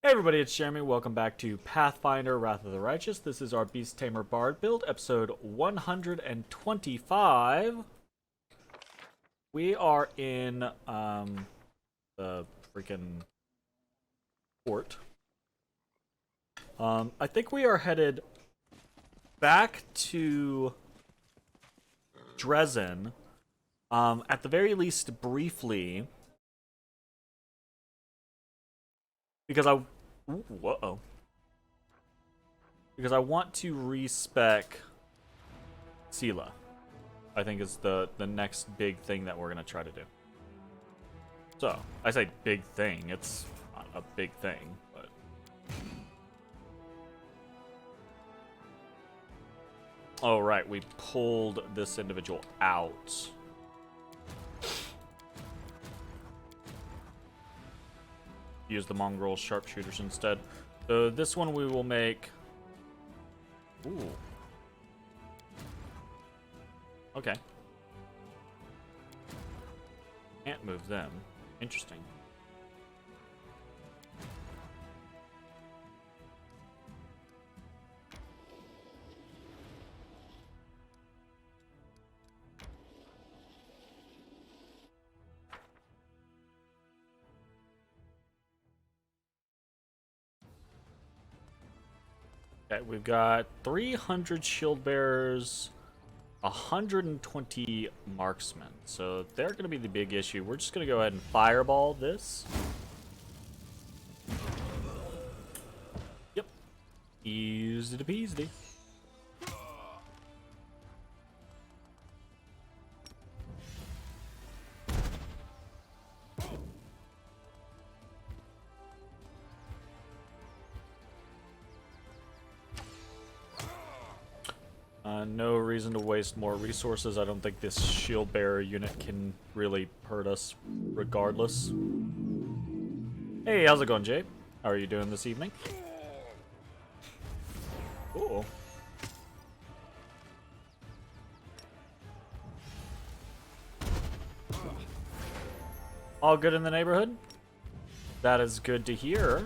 Hey everybody, it's Jeremy. Welcome back to Pathfinder, Wrath of the Righteous. This is our Beast Tamer Bard build, episode 125. We are in the freaking port. I think we are headed back to Dresden, at the very least briefly, because whoa. Because I want to respec Scythe. I think is the next big thing that we're gonna try to do. So, I say big thing, it's not a big thing, but oh right, we pulled this individual out. Use the mongrel sharpshooters instead. So this one we will make. Ooh. Okay. Can't move them. Interesting. Okay, we've got 300 shield bearers, 120 marksmen. So they're going to be the big issue. We're just going to go ahead and fireball this. Yep. Easy to peasy. No reason to waste more resources. I don't think this shield bearer unit can really hurt us regardless. Hey, how's it going, Jay? How are you doing this evening? Cool. All good in the neighborhood? That is good to hear.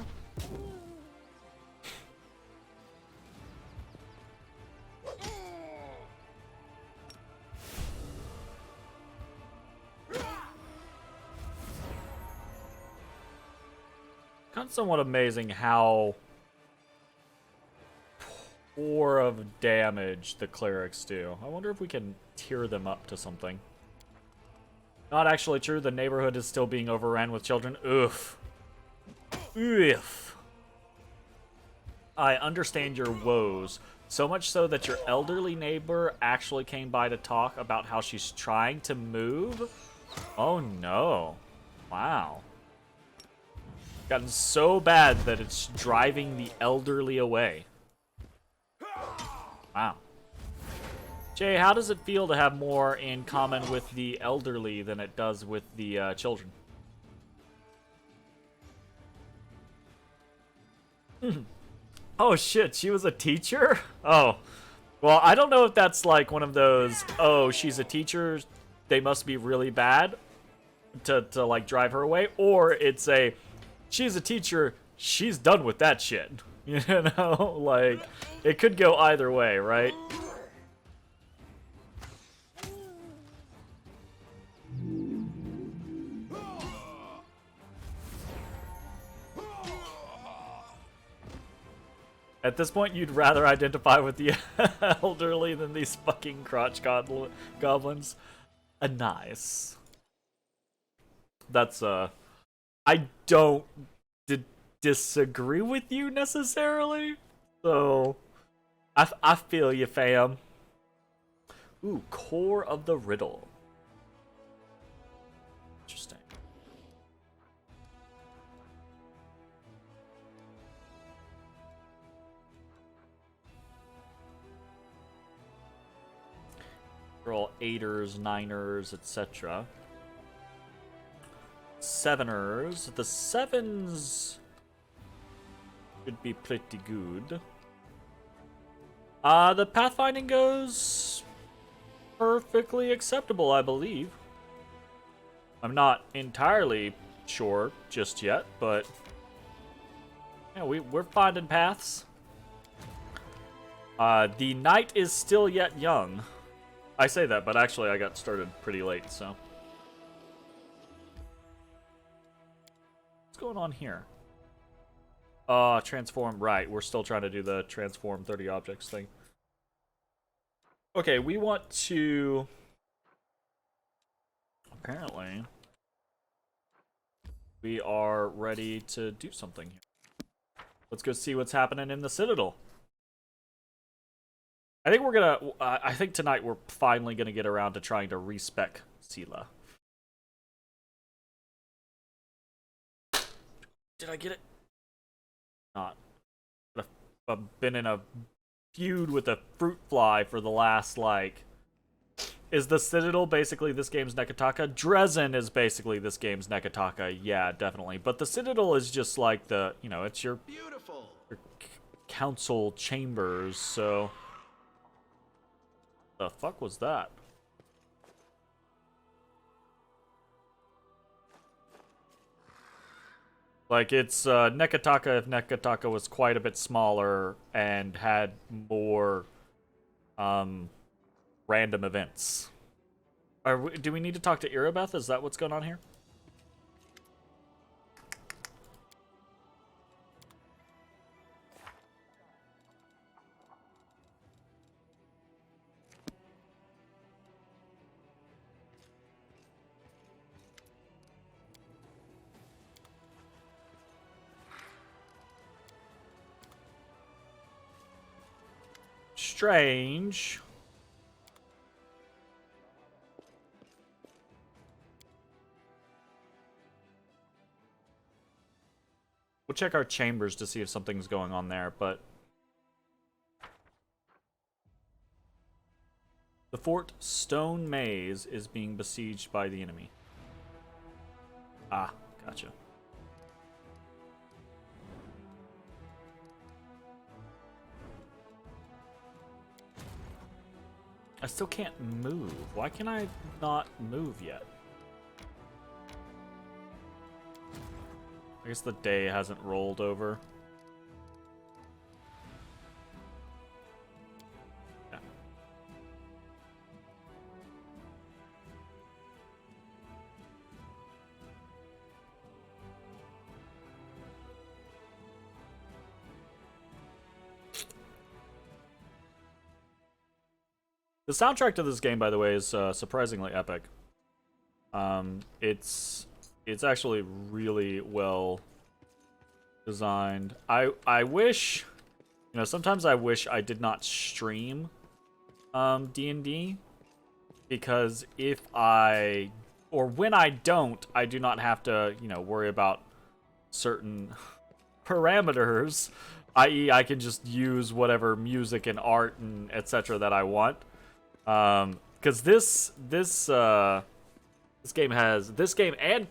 Somewhat amazing how poor of damage the clerics do. I wonder if we can tier them up to something. Not actually true. The neighborhood is still being overrun with children. Oof. Oof. I understand your woes. So much so that your elderly neighbor actually came by to talk about how she's trying to move. Oh no. Wow. Gotten so bad that it's driving the elderly away. Wow. Jay, how does it feel to have more in common with the elderly than it does with the children? Oh shit, she was a teacher? Oh. Well, I don't know if that's like one of those, oh, she's a teacher, they must be really bad to like drive her away, or it's a she's a teacher, she's done with that shit. You know? Like, it could go either way, right? At this point, you'd rather identify with the elderly than these fucking crotch goblins. Nice. That's, I don't disagree with you necessarily, so I feel you, fam. Ooh, core of the riddle. Interesting. Roll 8ers, 9ers, etc. 7ers. The 7s should be pretty good. The pathfinding goes perfectly acceptable, I believe. I'm not entirely sure just yet, but Yeah, we're finding paths. The night is still yet young. I say that, but actually I got started pretty late, so. What's going on here? Transform, right. We're still trying to do the transform 30 objects thing. Okay, we want to... Apparently, we are ready to do something here. Let's go see what's happening in the Citadel. I think we're gonna... I think tonight we're finally gonna get around to trying to respec Scythe. Did I get it? Not. I've been in a feud with a fruit fly for the last, like... Is the Citadel basically this game's Nekataka? Dresden is basically this game's Nekataka, yeah, definitely. But the Citadel is just like the, you know, it's your council chambers, so... The fuck was that? Like, it's Nekataka if Nekataka was quite a bit smaller and had more random events. Do we need to talk to Irabeth? Is that what's going on here? Strange. We'll check our chambers to see if something's going on there, but... The Fort Stone Maze is being besieged by the enemy. Ah, gotcha. I still can't move. Why can I not move yet? I guess the day hasn't rolled over. Yeah. The soundtrack to this game, by the way, is surprisingly epic. It's actually really well designed. I wish, you know, sometimes I wish I did not stream D&D, because if I, or when I don't, I do not have to, you know, worry about certain parameters, i.e. I can just use whatever music and art and etc. that I want. Because this game and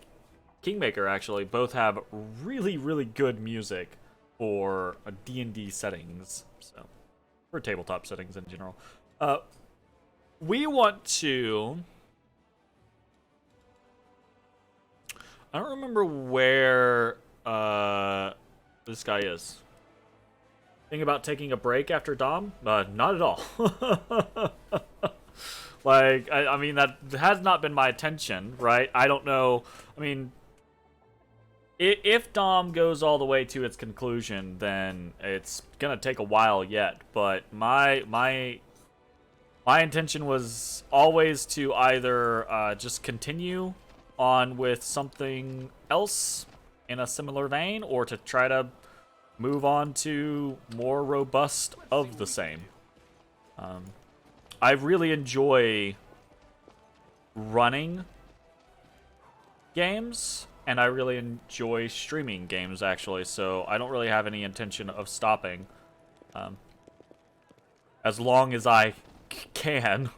Kingmaker actually both have really, really good music for D&D settings, so for tabletop settings in general. We want to... I don't remember where this guy is. Think about taking a break after Dom? Not at all. Like, I mean, that has not been my intention, right? I don't know. I mean, if Dom goes all the way to its conclusion, then it's gonna take a while yet. But my intention was always to either just continue on with something else in a similar vein, or to try to move on to more robust of the same. I really enjoy running games, and I really enjoy streaming games, actually, so I don't really have any intention of stopping. As long as I can.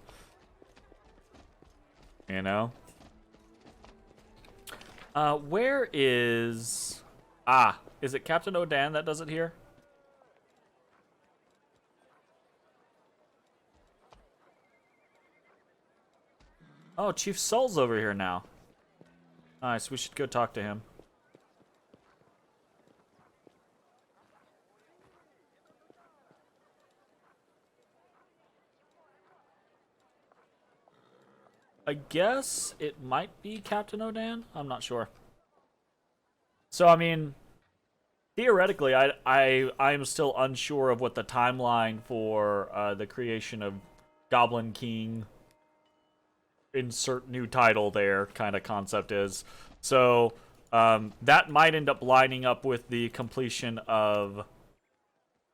You know? Where is... Ah, is it Captain Odan that does it here? Oh, Chief Sol's over here now. Nice, we should go talk to him. I guess it might be Captain Odan. I'm not sure. So, I mean, theoretically, I'm still unsure of what the timeline for the creation of Goblin King, insert new title there kind of concept is. So that might end up lining up with the completion of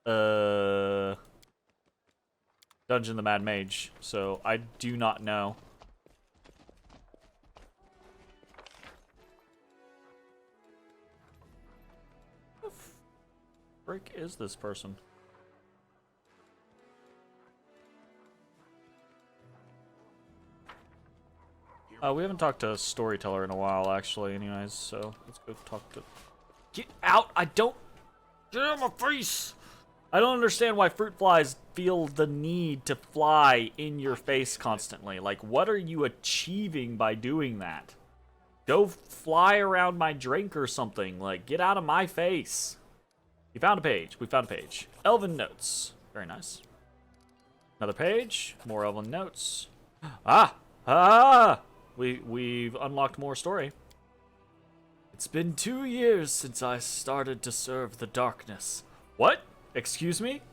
Dungeon the Mad Mage. So I do not know. Who the frick is this person? We haven't talked to a storyteller in a while, actually, anyways, so let's go talk to... Get out! I don't... Get out of my face! I don't understand why fruit flies feel the need to fly in your face constantly. Like, what are you achieving by doing that? Go fly around my drink or something. Like, get out of my face. We found a page. We found a page. Elven notes. Very nice. Another page. More elven notes. Ah! Ah! We've unlocked more story. It's been 2 years since I started to serve the darkness. What? Excuse me?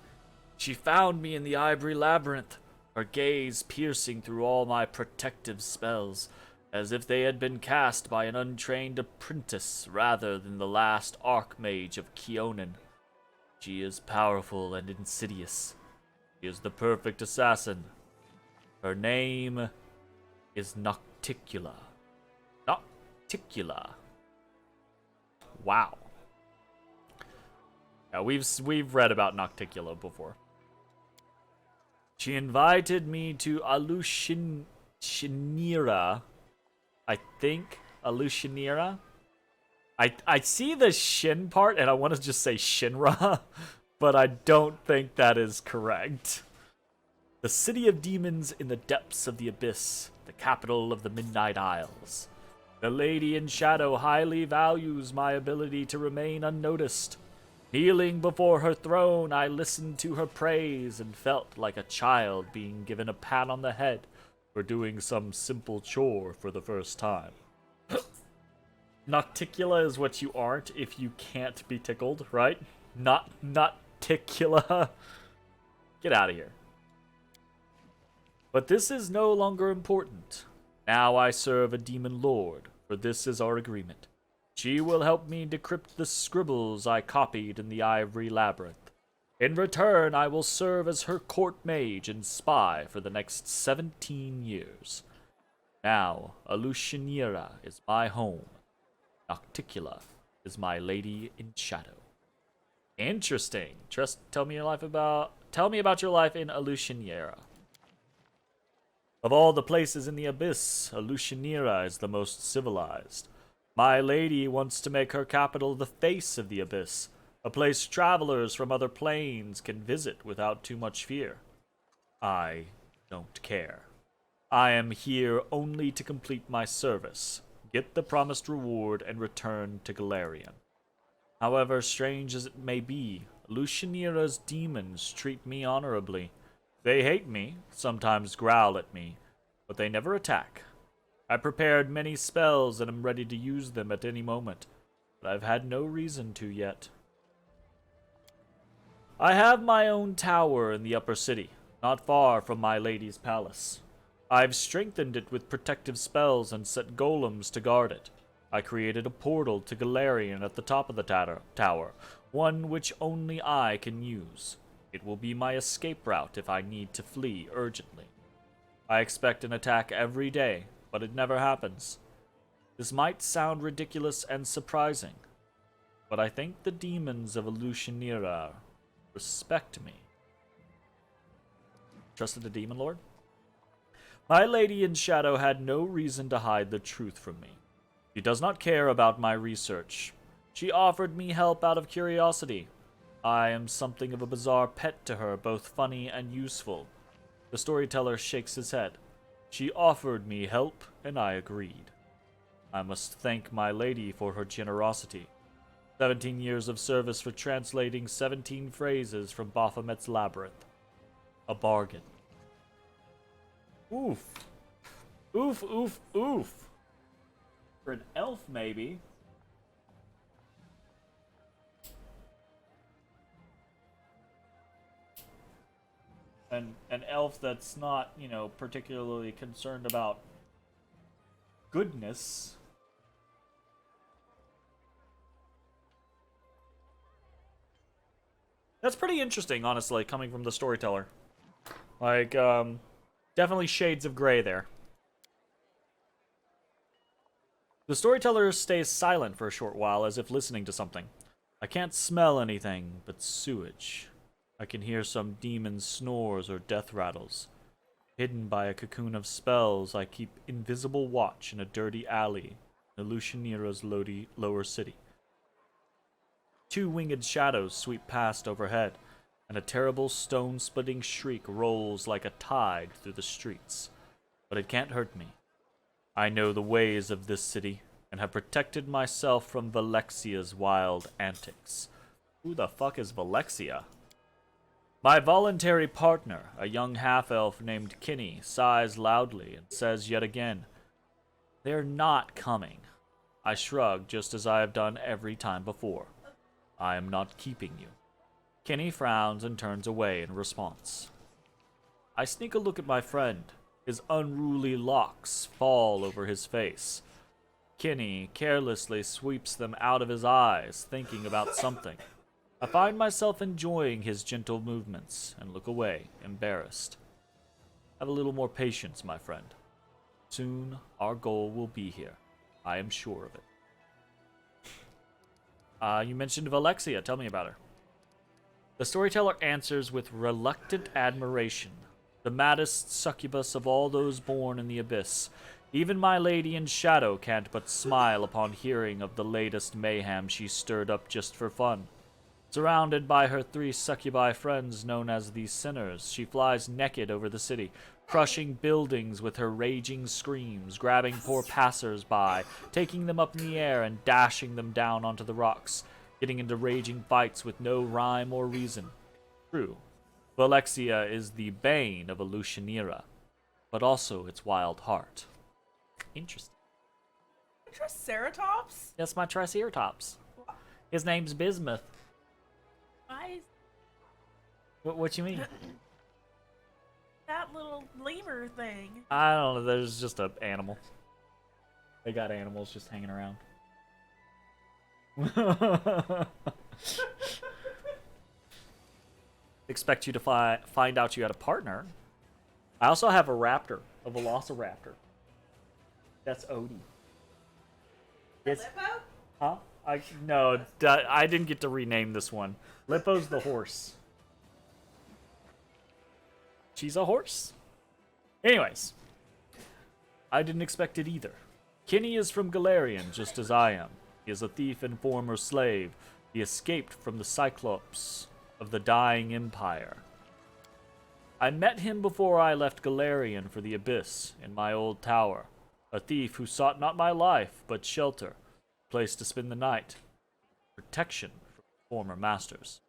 She found me in the ivory labyrinth, her gaze piercing through all my protective spells, as if they had been cast by an untrained apprentice rather than the last archmage of Keonan. She is powerful and insidious. She is the perfect assassin. Her name is Nocticula. Nocticula. Wow. Yeah, we've read about Nocticula before. She invited me to Alushinira. I think Alushinira. I see the Shin part and I want to just say Shinra, but I don't think that is correct. The city of demons in the depths of the abyss, the capital of the Midnight Isles. The Lady in Shadow highly values my ability to remain unnoticed. Kneeling before her throne, I listened to her praise and felt like a child being given a pat on the head for doing some simple chore for the first time. Nocticula is what you aren't if you can't be tickled, right? Nocticula. Get out of here. But this is no longer important. Now I serve a demon lord, for this is our agreement. She will help me decrypt the scribbles I copied in the ivory labyrinth. In return, I will serve as her court mage and spy for the next 17 years. Now, Alushinira is my home. Nocticula is my lady in shadow. Interesting. Tell me about your life in Alushinira. Of all the places in the abyss, Alushinira is the most civilized. My lady wants to make her capital the face of the abyss, a place travelers from other planes can visit without too much fear. I don't care. I am here only to complete my service, get the promised reward, and return to Golarion. However strange as it may be, Alushinira's demons treat me honorably. They hate me, sometimes growl at me, but they never attack. I prepared many spells and am ready to use them at any moment, but I've had no reason to yet. I have my own tower in the upper city, not far from my lady's palace. I've strengthened it with protective spells and set golems to guard it. I created a portal to Golarion at the top of the tower, one which only I can use. It will be my escape route if I need to flee urgently. I expect an attack every day, but it never happens. This might sound ridiculous and surprising, but I think the demons of Alushinira respect me. Trusted the demon lord? My lady in shadow had no reason to hide the truth from me. She does not care about my research. She offered me help out of curiosity. I am something of a bizarre pet to her, both funny and useful. The storyteller shakes his head. She offered me help, and I agreed. I must thank my lady for her generosity. 17 years of service for translating 17 phrases from Baphomet's Labyrinth. A bargain. Oof. Oof, oof, oof. For an elf, maybe. An elf that's not, you know, particularly concerned about goodness. That's pretty interesting, honestly, coming from the storyteller. Like, definitely shades of gray there. The storyteller stays silent for a short while, as if listening to something. I can't smell anything but sewage. I can hear some demon's snores or death rattles. Hidden by a cocoon of spells, I keep invisible watch in a dirty alley in Lucianira's lower city. Two winged shadows sweep past overhead, and a terrible stone-splitting shriek rolls like a tide through the streets. But it can't hurt me. I know the ways of this city, and have protected myself from Valexia's wild antics. Who the fuck is Valexia? My voluntary partner, a young half-elf named Kinney, sighs loudly and says yet again, "They're not coming." I shrug, just as I have done every time before. I am not keeping you. Kinney frowns and turns away in response. I sneak a look at my friend. His unruly locks fall over his face. Kinney carelessly sweeps them out of his eyes, thinking about something. I find myself enjoying his gentle movements and look away, embarrassed. Have a little more patience, my friend. Soon, our goal will be here. I am sure of it. You mentioned Valexia. Tell me about her. The storyteller answers with reluctant admiration. The maddest succubus of all those born in the abyss. Even my lady in shadow can't but smile upon hearing of the latest mayhem she stirred up just for fun. Surrounded by her 3 succubi friends known as the Sinners, she flies naked over the city, crushing buildings with her raging screams, grabbing poor passers-by, taking them up in the air and dashing them down onto the rocks, getting into raging fights with no rhyme or reason. True, Valexia is the bane of Lucianira, but also its wild heart. Interesting. Triceratops? Yes, my Triceratops. His name's Bismuth. Why is What you mean? that little lemur thing? I don't know. There's just an animal. They got animals just hanging around. Expect you to find out you had a partner. I also have a raptor, a velociraptor. That's Odie. It's, huh? No, I didn't get to rename this one. Lippo's the horse. She's a horse. Anyways, I didn't expect it either. Kinney is from Golarion, just as I am. He is a thief and former slave. He escaped from the Cyclops of the dying empire. I met him before I left Golarion for the Abyss in my old tower. A thief who sought not my life, but shelter, a place to spend the night, protection from former masters.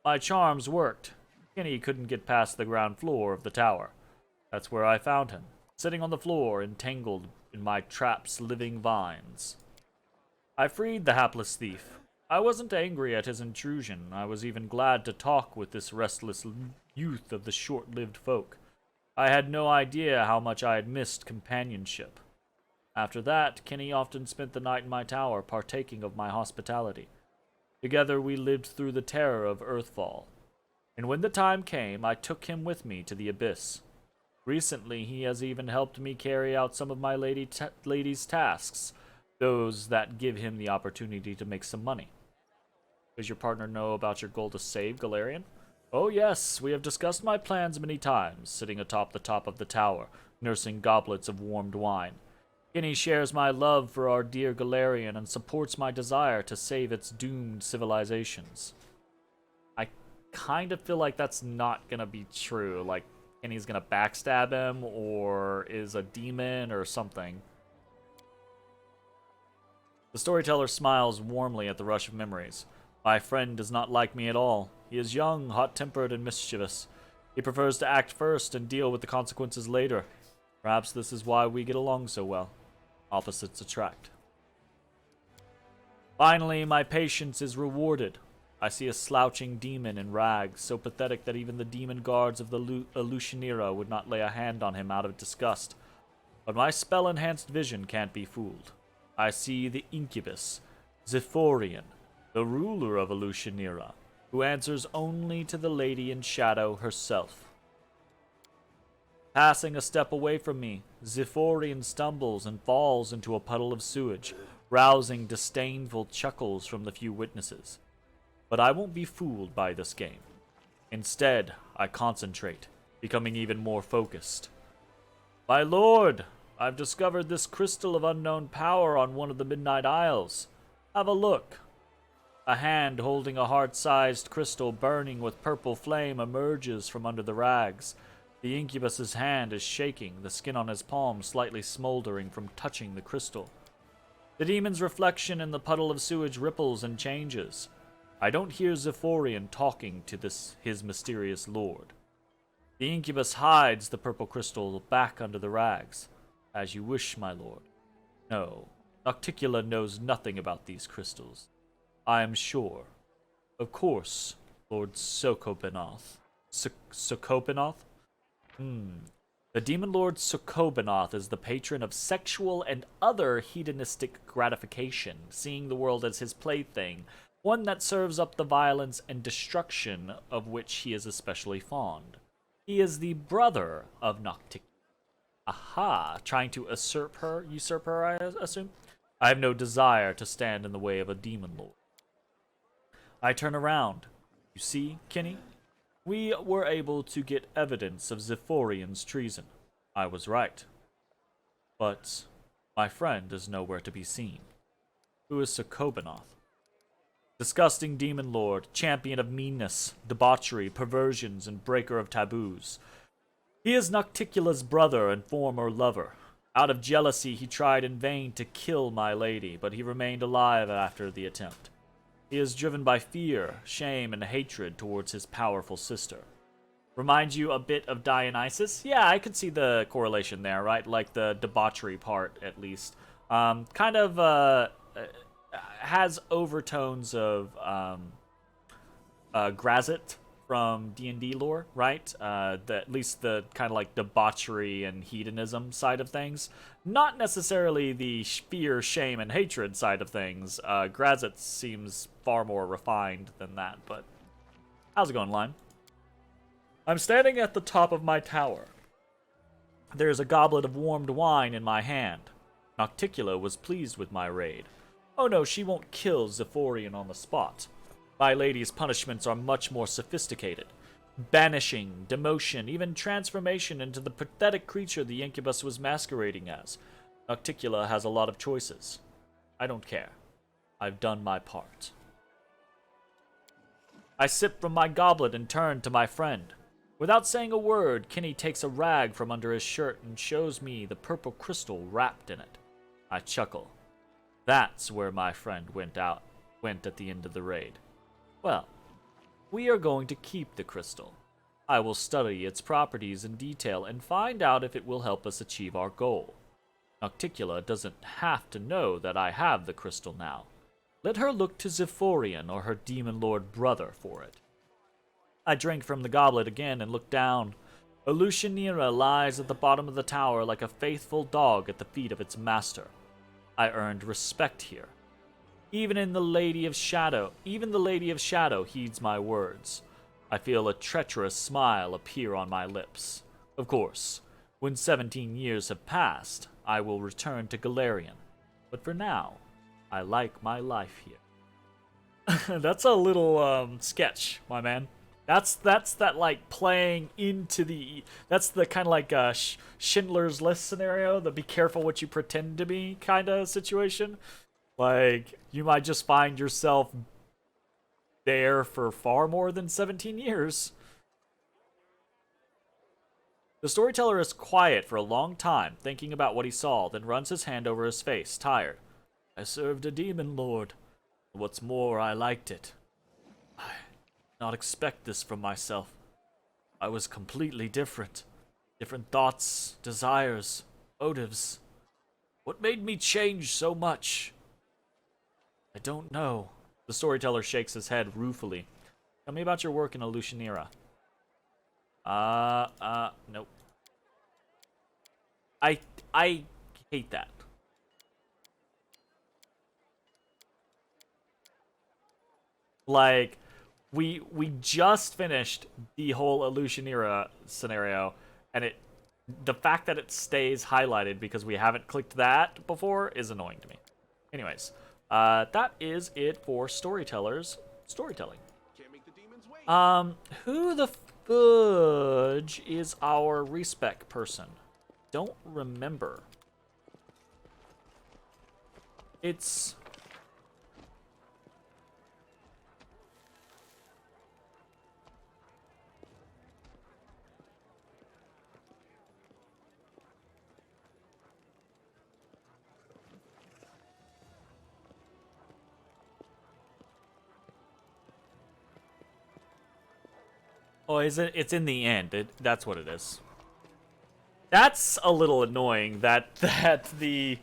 My charms worked. Kinney couldn't get past the ground floor of the tower. That's where I found him, sitting on the floor, entangled in my trap's living vines. I freed the hapless thief. I wasn't angry at his intrusion. I was even glad to talk with this restless youth of the short-lived folk. I had no idea how much I had missed companionship. After that, Kinney often spent the night in my tower, partaking of my hospitality. Together we lived through the terror of Earthfall. And when the time came, I took him with me to the Abyss. Recently, he has even helped me carry out some of my lady's tasks, those that give him the opportunity to make some money. Does your partner know about your goal to save Golarion? Oh yes, we have discussed my plans many times, sitting atop the top of the tower, nursing goblets of warmed wine. Kinney shares my love for our dear Golarion and supports my desire to save its doomed civilizations. I kind of feel like that's not gonna be true, like Kinney's gonna backstab him, or is a demon, or something. The storyteller smiles warmly at the rush of memories. My friend does not like me at all. He is young, hot-tempered, and mischievous. He prefers to act first and deal with the consequences later. Perhaps this is why we get along so well. Opposites attract. Finally, my patience is rewarded. I see a slouching demon in rags, so pathetic that even the demon guards of the Illusionera would not lay a hand on him out of disgust. But my spell-enhanced vision can't be fooled. I see the incubus, Zephyrian, the ruler of Illusionera, who answers only to the Lady in Shadow herself. Passing a step away from me, Zephyrian stumbles and falls into a puddle of sewage, rousing disdainful chuckles from the few witnesses. But I won't be fooled by this game. Instead, I concentrate, becoming even more focused. My lord, I've discovered this crystal of unknown power on one of the Midnight Isles. Have a look. A hand holding a heart-sized crystal burning with purple flame emerges from under the rags. The incubus's hand is shaking, the skin on his palm slightly smoldering from touching the crystal. The demon's reflection in the puddle of sewage ripples and changes. I don't hear Zephyrian talking to his mysterious lord. The incubus hides the purple crystal back under the rags. As you wish, my lord. No, Nocticula knows nothing about these crystals. I am sure. Of course, Lord Sokobanoth. Sokobanoth? The demon lord Sokobanoth is the patron of sexual and other hedonistic gratification, seeing the world as his plaything, one that serves up the violence and destruction of which he is especially fond. He is the brother of Nocticula. Aha, trying to usurp her, I assume? I have no desire to stand in the way of a demon lord. I turn around. You see, Kenny? We were able to get evidence of Zephyrian's treason. I was right. But my friend is nowhere to be seen. Who is Sokobanoth? Disgusting demon lord, champion of meanness, debauchery, perversions, and breaker of taboos. He is Nocticula's brother and former lover. Out of jealousy, he tried in vain to kill my lady, but he remained alive after the attempt. He is driven by fear, shame, and hatred towards his powerful sister. Reminds you a bit of Dionysus? Yeah, I could see the correlation there, right? Like the debauchery part, at least. Kind of has overtones of Grazit from D&D lore, right? At least the kind of like debauchery and hedonism side of things. Not necessarily the fear, shame, and hatred side of things. Grazit seems far more refined than that, but how's it going, Line? I'm standing at the top of my tower. There's a goblet of warmed wine in my hand. Nocticula was pleased with my raid. Oh no, she won't kill Zephyrian on the spot. My lady's punishments are much more sophisticated. Banishing, demotion, even transformation into the pathetic creature the incubus was masquerading as. Nocticula has a lot of choices. I don't care. I've done my part. I sip from my goblet and turn to my friend. Without saying a word, Kenny takes a rag from under his shirt and shows me the purple crystal wrapped in it. I chuckle. That's where my friend went at the end of the raid. Well, we are going to keep the crystal. I will study its properties in detail and find out if it will help us achieve our goal. Nocticula doesn't have to know that I have the crystal now. Let her look to Zephyrian or her demon lord brother for it. I drink from the goblet again and look down. Illusionera lies at the bottom of the tower like a faithful dog at the feet of its master. I earned respect here. Even the Lady of Shadow heeds my words. I feel a treacherous smile appear on my lips. Of course, when 17 years have passed, I will return to Golarion. But for now, I like my life here. That's a little sketch, my man. That's that like playing into the. That's the kind of like Schindler's List scenario, the be careful what you pretend to be kind of situation. Like, you might just find yourself there for far more than 17 years. The storyteller is quiet for a long time, thinking about what he saw, then runs his hand over his face, tired. I served a demon lord. What's more, I liked it. I did not expect this from myself. I was completely different. Different thoughts, desires, motives. What made me change so much? I don't know. The storyteller shakes his head ruefully. Tell me about your work in Elutionera. Nope. I hate that. Like, we just finished the whole Elutionera scenario, and the fact that it stays highlighted because we haven't clicked that before is annoying to me. Anyways, that is it for storytellers storytelling. Who the fudge is our respec person? Don't remember. It's... Oh, is it? It's in the end. That's what it is. That's a little annoying that the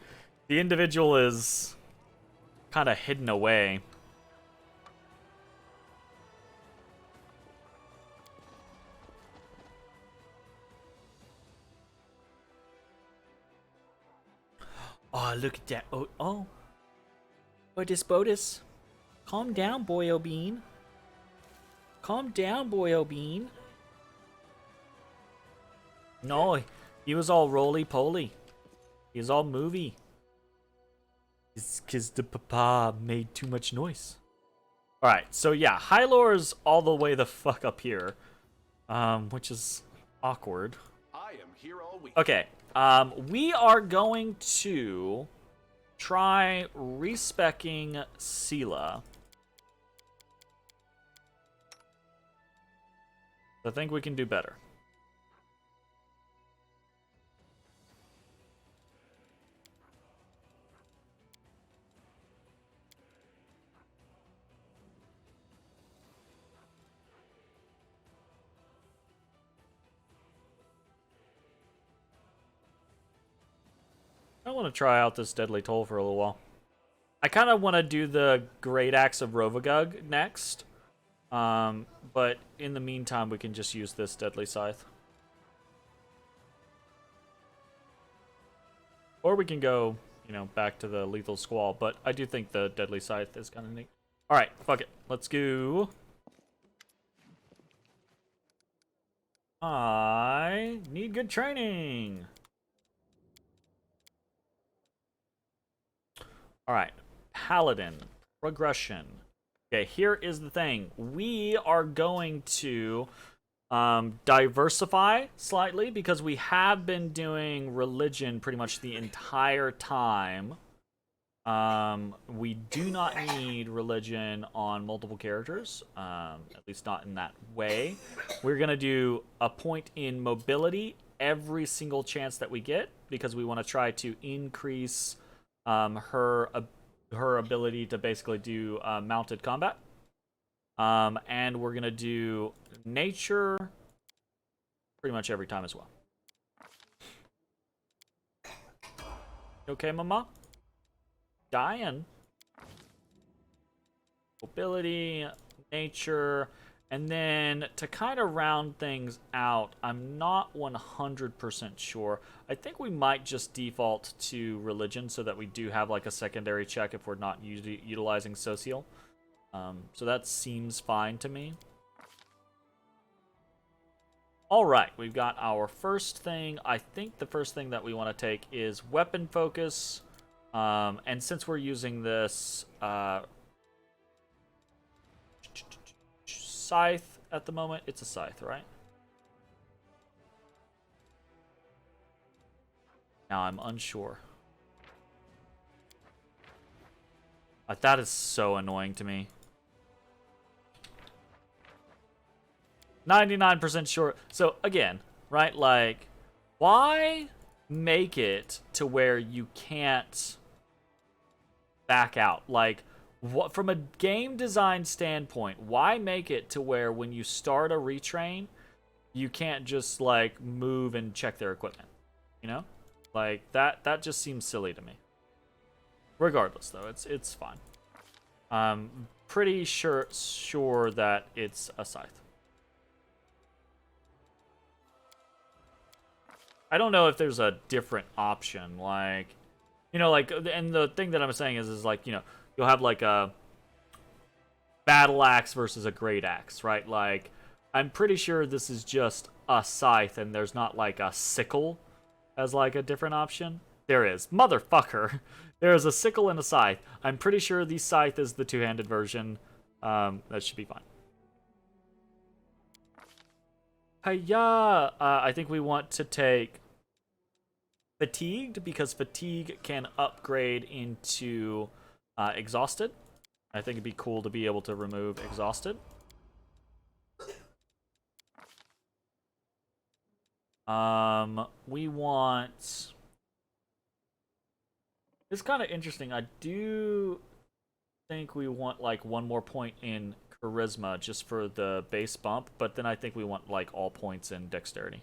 individual is kind of hidden away. Oh, look at that. Oh. Bodis. Calm down, Boy O'Bean. Calm down, Boy O'Bean. No, he was all roly-poly. He was all movie. It's because the papa made too much noise. Alright, so yeah, Hylore's all the way the fuck up here. Which is awkward. I am here all week. Okay, we are going to try respecking Sela. I think we can do better. I want to try out this Deadly Toll for a little while. I kind of want to do the Great Axe of Rovagug next. But in the meantime, we can just use this Deadly Scythe. Or we can go, back to the Lethal Squall. But I do think the Deadly Scythe is kind of neat. Alright, fuck it. Let's go. I need good training. Alright, Paladin Progression. Okay, here is the thing. We are going to diversify slightly because we have been doing religion pretty much the entire time. We do not need religion on multiple characters, at least not in that way. We're going to do a point in mobility every single chance that we get because we want to try to increase her ability to basically do mounted combat. And we're gonna do nature pretty much every time as well. Okay, mama? Dying. Mobility, nature, and then to kind of round things out, I'm not 100% sure. I think we might just default to religion so that we do have like a secondary check if we're not utilizing social. So that seems fine to me. All right, we've got our first thing. I think the first thing that we want to take is weapon focus. And since we're using this Scythe at the moment, it's a Scythe, right? Now I'm unsure. That is so annoying to me. 99% sure. So again, right, like, why make it to where you can't back out? Like, what, from a game design standpoint, why make it to where when you start a retrain, you can't just like move and check their equipment. You know, like that just seems silly to me. Regardless, though, it's fine. Pretty sure that it's a scythe. I don't know if there's a different option, like, you know, like, and the thing that I'm saying is like, you know, you'll have like a battle axe versus a great axe, right? Like, I'm pretty sure this is just a scythe, and there's not like a sickle as like a different option. There is, motherfucker. There is a sickle and a scythe. I'm pretty sure the scythe is the two-handed version. That should be fine. Hiya! I think we want to take Fatigued, because Fatigue can upgrade into Exhausted. I think it'd be cool to be able to remove Exhausted. We want... It's kind of interesting. I do think we want like one more point in Charisma just for the base bump, but then I think we want like all points in Dexterity.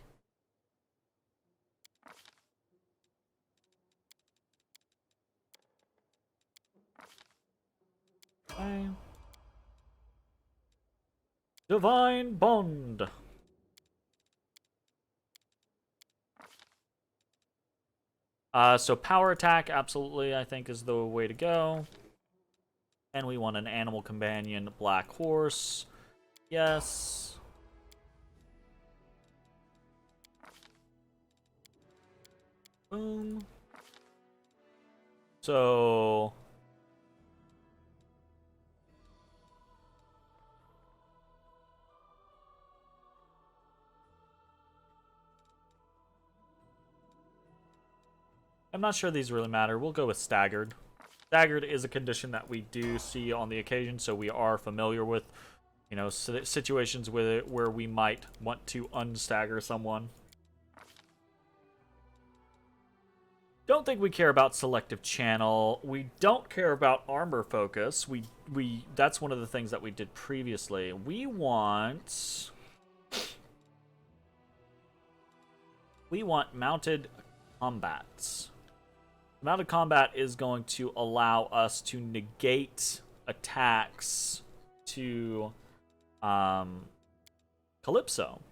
Okay. Divine Bond. So power attack, absolutely, I think is the way to go. And we want an animal companion, black horse. Yes. Boom. So... I'm not shere these really matter. We'll go with staggered. Staggered is a condition that we do see on the occasion, so we are familiar with, you know, situations with it where we might want to unstagger someone. Don't think we care about selective channel. We don't care about armor focus. That's one of the things that we did previously. We want mounted combats. Mounted combat is going to allow us to negate attacks to Calypso.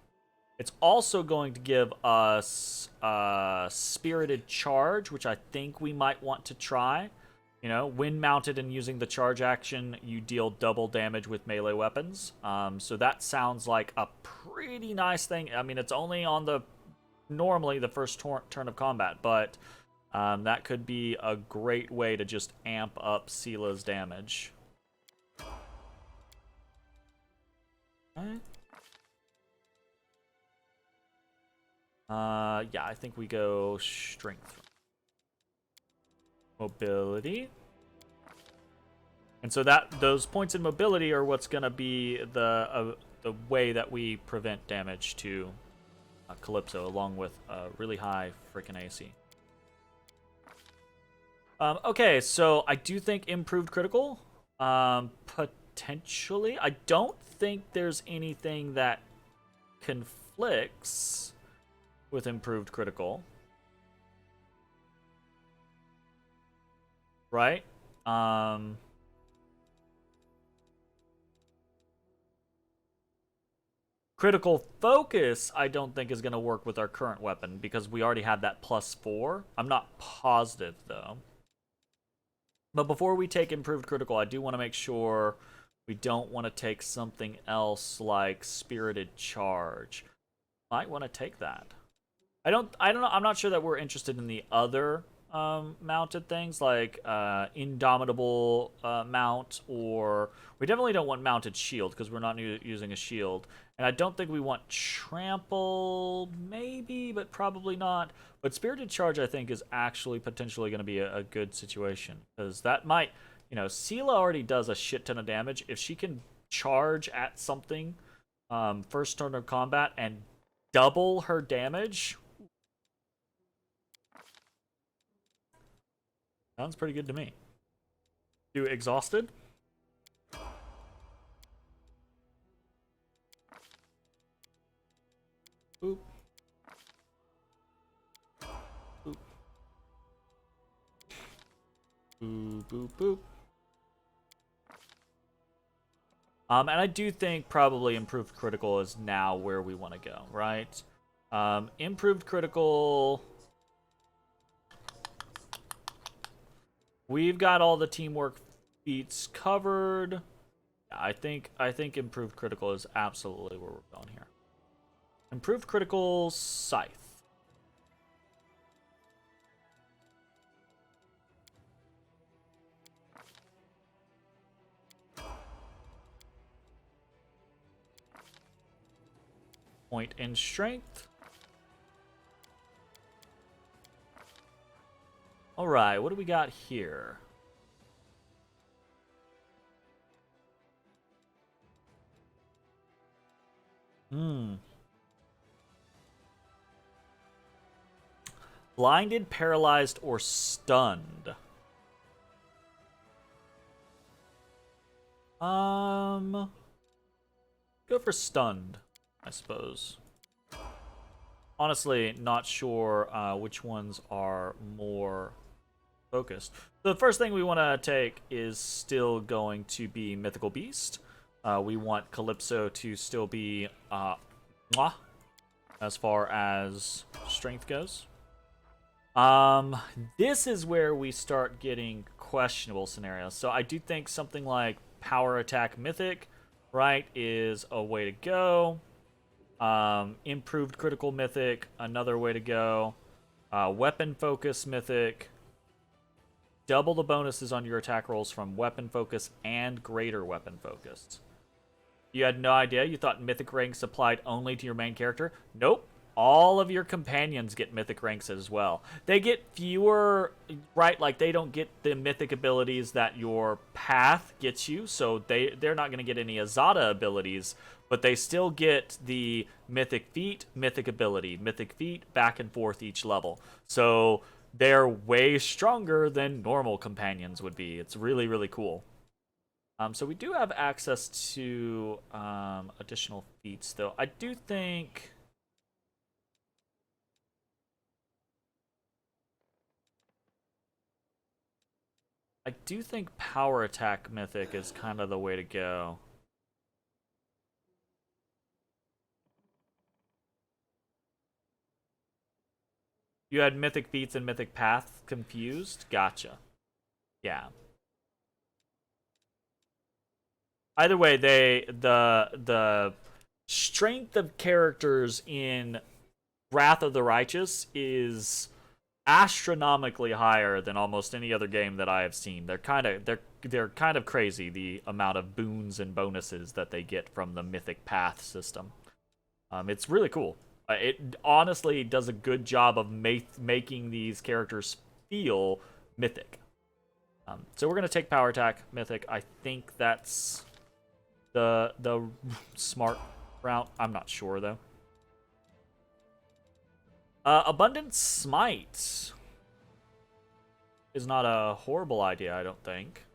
It's also going to give us Spirited Charge, which I think we might want to try. You know, when mounted and using the charge action, you deal double damage with melee weapons. So that sounds like a pretty nice thing. I mean, it's only on normally the first turn of combat, but that could be a great way to just amp up Seela's damage. Okay. Yeah, I think we go strength. Mobility. And so those points in mobility are what's going to be the way that we prevent damage to Calypso, along with really high freaking AC. Okay, so I do think improved critical. Potentially. I don't think there's anything that conflicts with improved critical. Right? Critical focus, I don't think is going to work with our current weapon because we already had that +4. I'm not positive, though. But before we take improved critical, I do want to make sure we don't want to take something else like Spirited Charge. Might want to take that. I don't know. I'm not sure that we're interested in the other mounted things like Indomitable mount, or we definitely don't want mounted shield because we're not using a shield. And I don't think we want trample, maybe, but probably not. But Spirited Charge, I think, is actually potentially going to be a good situation because that might, you know, Scylla already does a shit ton of damage. If she can charge at something first turn of combat and double her damage, sounds pretty good to me. Do exhausted? Boop, boop, boop. And I do think probably improved critical is now where we want to go, right? Improved critical. We've got all the teamwork feats covered. I think improved critical is absolutely where we're going here. Improved critical Scythe. Point in strength. Alright, what do we got here? Blinded, paralyzed, or stunned. Go for stunned, I suppose. Honestly, not sure which ones are more focused. The first thing we want to take is still going to be Mythical Beast. We want Calypso to still be mwah, as far as strength goes. This is where we start getting questionable scenarios. So I do think something like Power Attack Mythic, right, is a way to go. Improved Critical Mythic, another way to go. Weapon Focus Mythic. Double the bonuses on your attack rolls from Weapon Focus and Greater Weapon Focus. You had no idea? You thought Mythic ranks applied only to your main character? Nope. All of your companions get Mythic ranks as well. They get fewer, right? Like, they don't get the Mythic abilities that your path gets you, so they're not going to get any Azada abilities, but they still get the Mythic Feat, Mythic Ability, Mythic Feat, back and forth each level. So they're way stronger than normal companions would be. It's really, really cool. So we do have access to additional feats, though. I do think... Power Attack Mythic is kind of the way to go. You had Mythic Feats and Mythic Path confused? Gotcha. Yeah. Either way, the strength of characters in Wrath of the Righteous is astronomically higher than almost any other game that I have seen. They're kind of crazy, the amount of boons and bonuses that they get from the Mythic Path system. It's really cool. It honestly does a good job of making these characters feel mythic. So we're gonna take Power Attack Mythic. I think that's the smart route. I'm not sure though. Abundant Smite is not a horrible idea, I don't think.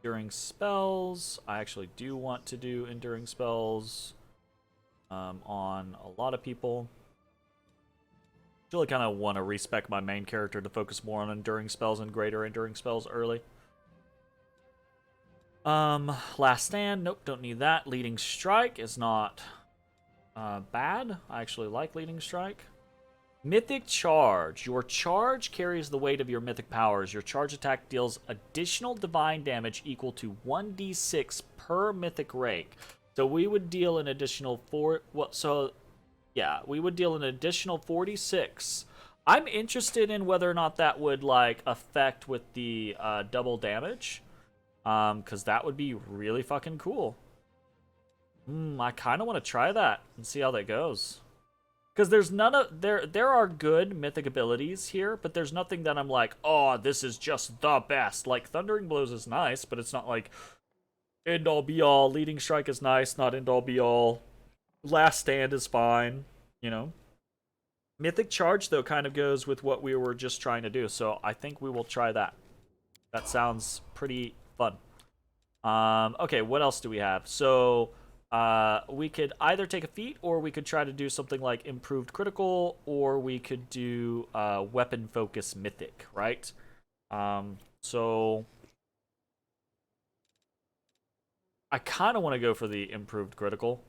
Enduring Spells. I actually do want to do Enduring Spells on a lot of people. I really kind of want to respec my main character to focus more on Enduring Spells and Greater Enduring Spells early. Last Stand. Nope, don't need that. Leading Strike is not bad. I actually like Leading Strike. Mythic Charge. Your charge carries the weight of your mythic powers. Your charge attack deals additional divine damage equal to 1d6 per mythic rank. So we would deal an additional we would deal an additional 46. I'm interested in whether or not that would like affect with the double damage, because that would be really fucking cool. I kind of want to try that and see how that goes. Because there's none of there are good mythic abilities here, but there's nothing that I'm like, oh, this is just the best. Like Thundering Blows is nice, but it's not like end all be all. Leading Strike is nice, not end all be all. Last Stand is fine, you know. Mythic Charge, though, kind of goes with what we were just trying to do, so I think we will try that. That sounds pretty fun. Okay, what else do we have? So, we could either take a feat, or we could try to do something like Improved Critical, or we could do Weapon Focus Mythic, right? So... I kind of want to go for the Improved Critical.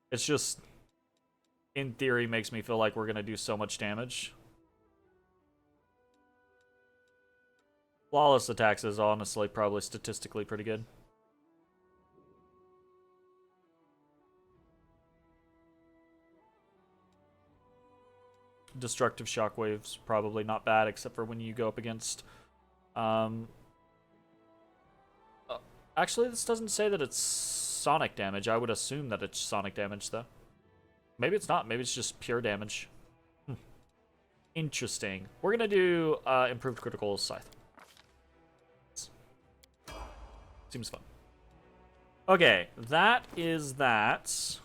It's just, in theory, makes me feel like we're going to do so much damage. Flawless attacks is honestly probably statistically pretty good. Destructive shockwaves probably not bad, except for when you go up against... actually, this doesn't say that it's sonic damage. I would assume that it's sonic damage, though. Maybe it's not. Maybe it's just pure damage. Interesting. We're gonna do Improved Critical Scythe. Seems fun. Okay, that is that.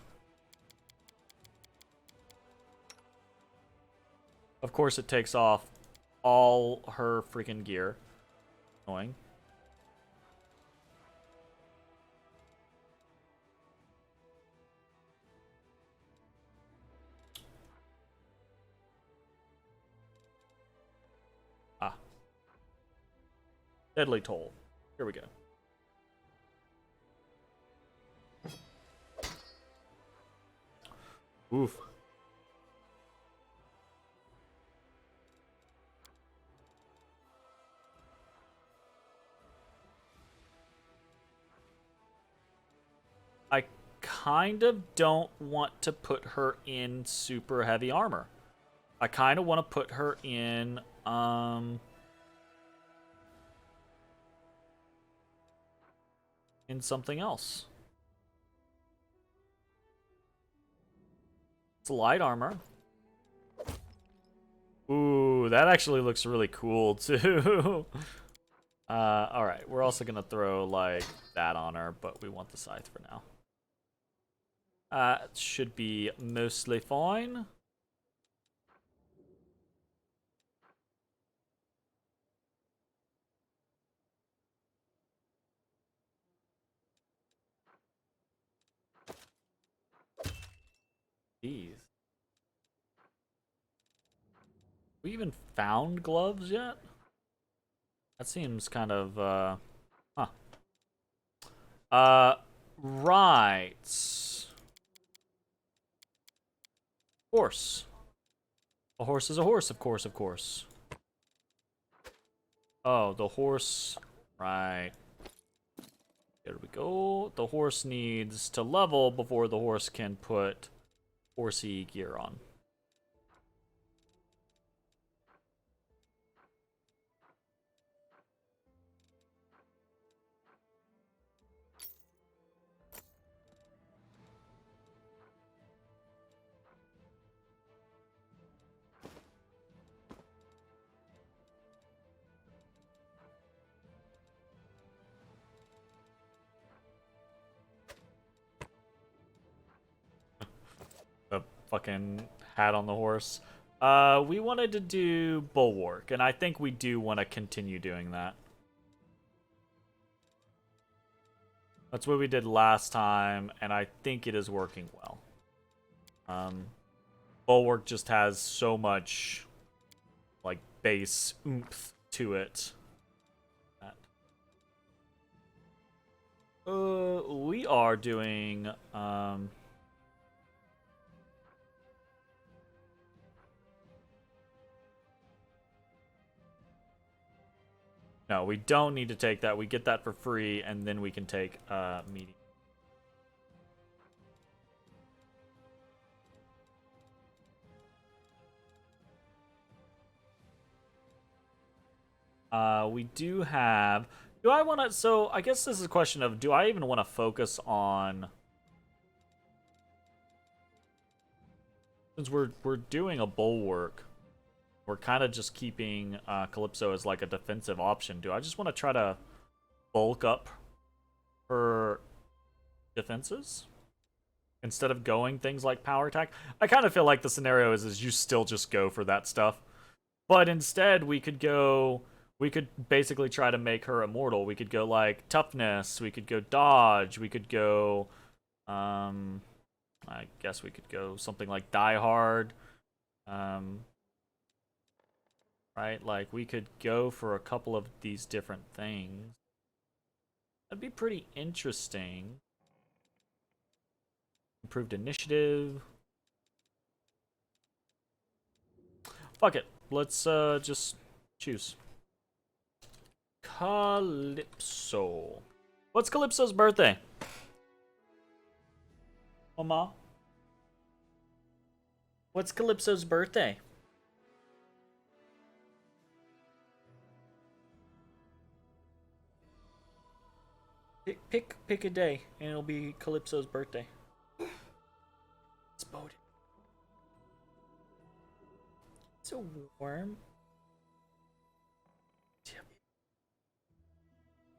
Of course, it takes off all her freaking gear. Annoying. Ah. Deadly Toll. Here we go. Oof. I kind of don't want to put her in super heavy armor. I kind of want to put her in, in something else. It's light armor. Ooh, that actually looks really cool, too. Alright, we're also gonna throw, like, that on her, but we want the Scythe for now. It should be mostly fine. Jeez. We even found gloves yet? That seems kind of, right. Horse. A horse is a horse, of course, of course. Oh, the horse. Right. There we go. The horse needs to level before the horse can put horsey gear on. The fucking hat on the horse. We wanted to do Bulwark, and I think we do want to continue doing that. That's what we did last time, and I think it is working well. Bulwark just has so much, like, base oomph to it. We are doing, no, we don't need to take that. We get that for free, and then we can take, medium. We do have... Do I want to... So, I guess this is a question of, do I even want to focus on... Since we're doing a Bulwark, we're kind of just keeping Calypso as, like, a defensive option. Do I just want to try to bulk up her defenses instead of going things like power attack. I kind of feel like the scenario is you still just go for that stuff. But instead, we could basically try to make her immortal. We could go like toughness, we could go dodge, we could go, I guess we could go something like die hard. Right? Like, we could go for a couple of these different things. That'd be pretty interesting. Improved initiative. Fuck it. Let's just choose. Calypso. What's Calypso's birthday? Mama? What's Calypso's birthday? Pick a day, and it'll be Calypso's birthday. It's Bodin. It's so warm.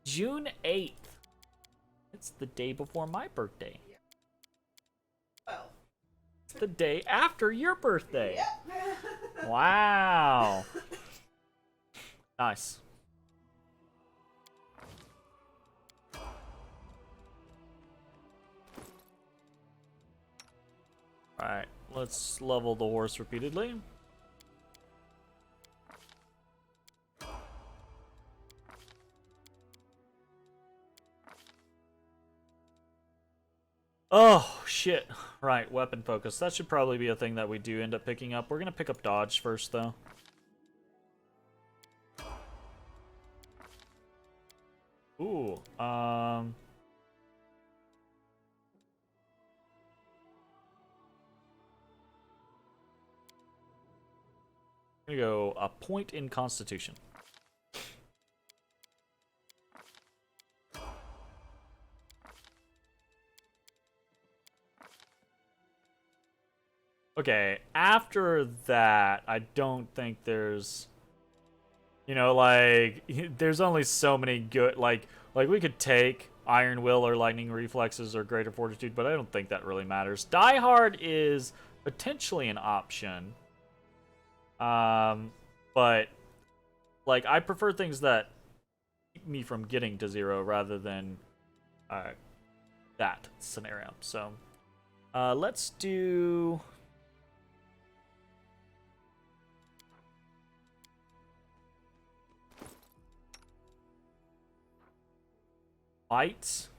June 8th. It's the day before my birthday. Yeah. Well. It's the day after your birthday. Yeah. Wow. Nice. Alright, let's level the horse repeatedly. Oh, shit. Right, weapon focus. That should probably be a thing that we do end up picking up. We're gonna pick up dodge first, though. Ooh, I'm gonna go a point in Constitution. Okay, after that, I don't think there's, you know, like, there's only so many good, like we could take Iron Will or Lightning Reflexes or Greater Fortitude, but I don't think that really matters. Die Hard is potentially an option. But, like, I prefer things that keep me from getting to 0 rather than, that scenario. So, let's do... Bites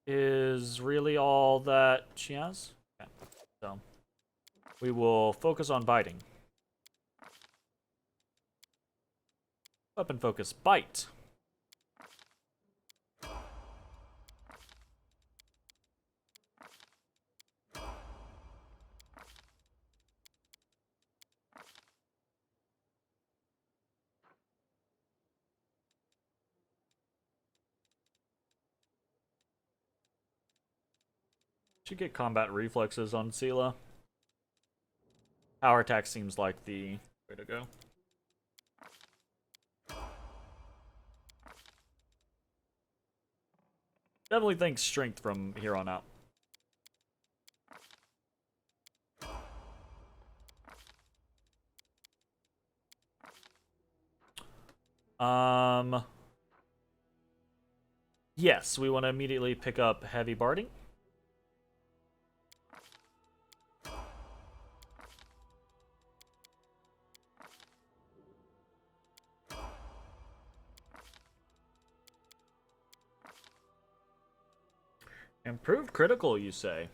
is really all that she has. Okay, so we will focus on biting. Weapon focus, bite. Should get combat reflexes on Sela. Power attack seems like the way to go. Definitely think strength from here on out. Yes, we want to immediately pick up heavy barding. Improved critical, you say?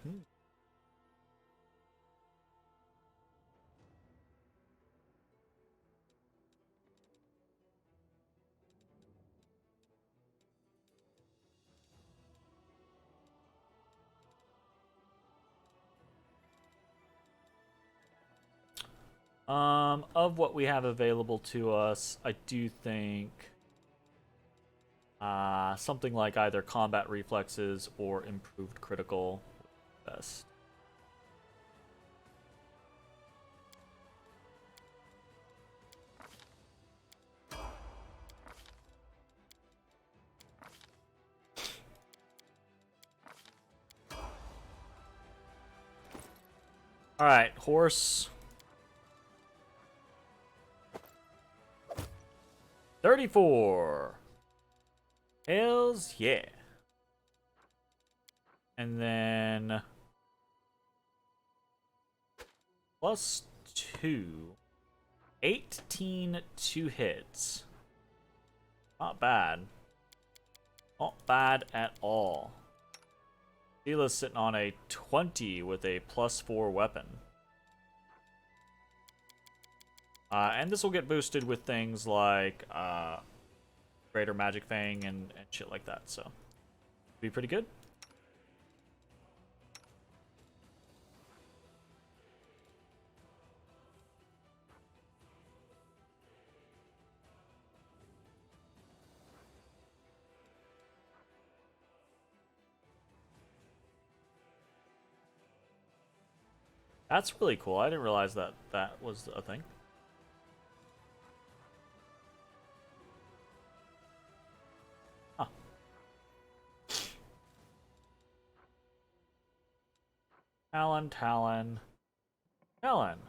Of what we have available to us, I do think something like either combat reflexes or improved critical best. Alright, horse. 34. Hells yeah. And then plus 2. 18 to hits. Not bad. Not bad at all. Scythe's sitting on a 20 with a +4 weapon. And this will get boosted with things like Greater Magic Fang and shit like that, so be pretty good. That's really cool. I didn't realize that that was a thing. Huh. Talon, Talon. Talon.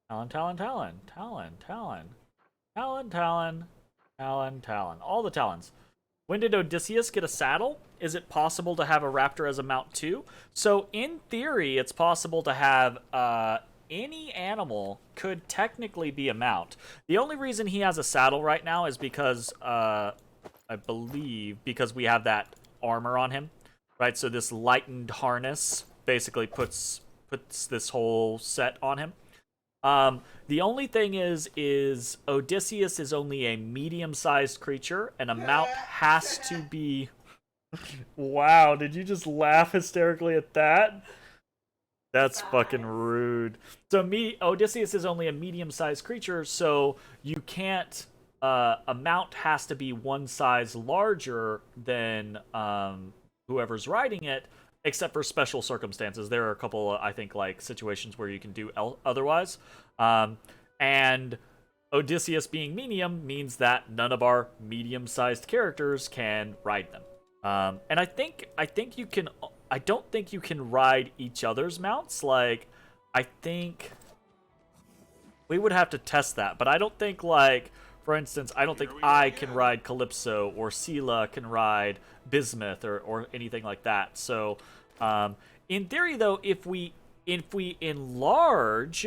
Talon, Talon, Talon. Talon, Talon. Talon, Talon. Talon, Talon. All the Talons. When did Odysseus get a saddle? Is it possible to have a raptor as a mount too? So in theory, it's possible to have any animal could technically be a mount. The only reason he has a saddle right now is because I believe because we have that armor on him, right? So this lightened harness basically puts this whole set on him. The only thing is Odysseus is only a medium-sized creature, and a mount has to be... Wow, did you just laugh hysterically at that? That's fucking rude. So Odysseus is only a medium-sized creature, so you can't... a mount has to be one size larger than whoever's riding it, except for special circumstances. There are a couple, I think, like, situations where you can do otherwise. And Odysseus being medium means that none of our medium-sized characters can ride them. And I think you can... I don't think you can ride each other's mounts. Like, I think... We would have to test that, but I don't think, like... For instance, I don't think I can ride Calypso, or Scylla can ride Bismuth, or anything like that. So, in theory, though, if we enlarge,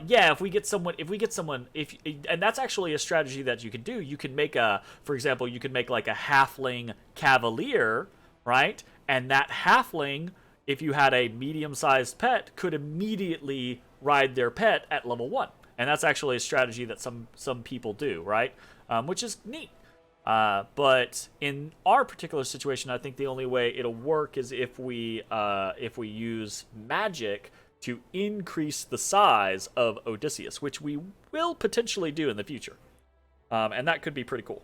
yeah, if we get someone, and that's actually a strategy that you can do. You can make for example, you can make like a halfling cavalier, right? And that halfling, if you had a medium-sized pet, could immediately ride their pet at level 1. And that's actually a strategy that some people do, right? Which is neat. But in our particular situation, I think the only way it'll work is if we use magic to increase the size of Odysseus, which we will potentially do in the future. And that could be pretty cool.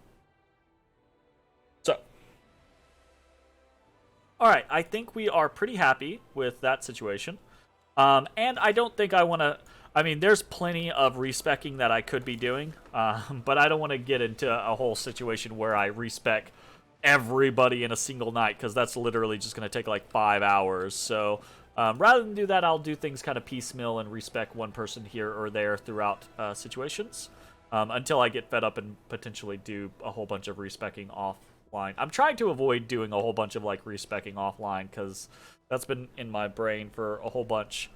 So, all right, I think we are pretty happy with that situation. And I don't think I want to... I mean, there's plenty of respecking that I could be doing, but I don't want to get into a whole situation where I respec everybody in a single night, because that's literally just going to take like 5 hours. So rather than do that, I'll do things kind of piecemeal and respec one person here or there throughout situations until I get fed up and potentially do a whole bunch of respecking offline. I'm trying to avoid doing a whole bunch of like respecking offline, because that's been in my brain for a whole bunch.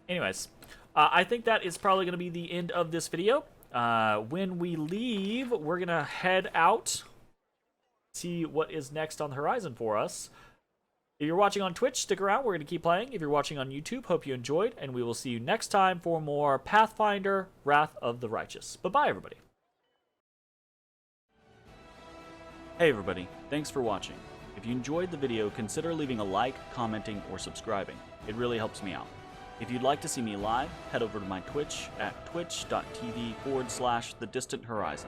Anyways, I think that is probably going to be the end of this video. When we leave, we're going to head out, see what is next on the horizon for us. If you're watching on Twitch, stick around. We're going to keep playing. If you're watching on YouTube, hope you enjoyed, and we will see you next time for more Pathfinder, Wrath of the Righteous. Bye-bye, everybody. Hey everybody, thanks for watching. If you enjoyed the video, consider leaving a like, commenting, or subscribing. It really helps me out. If you'd like to see me live, head over to my Twitch at twitch.tv/thedistanthorizon.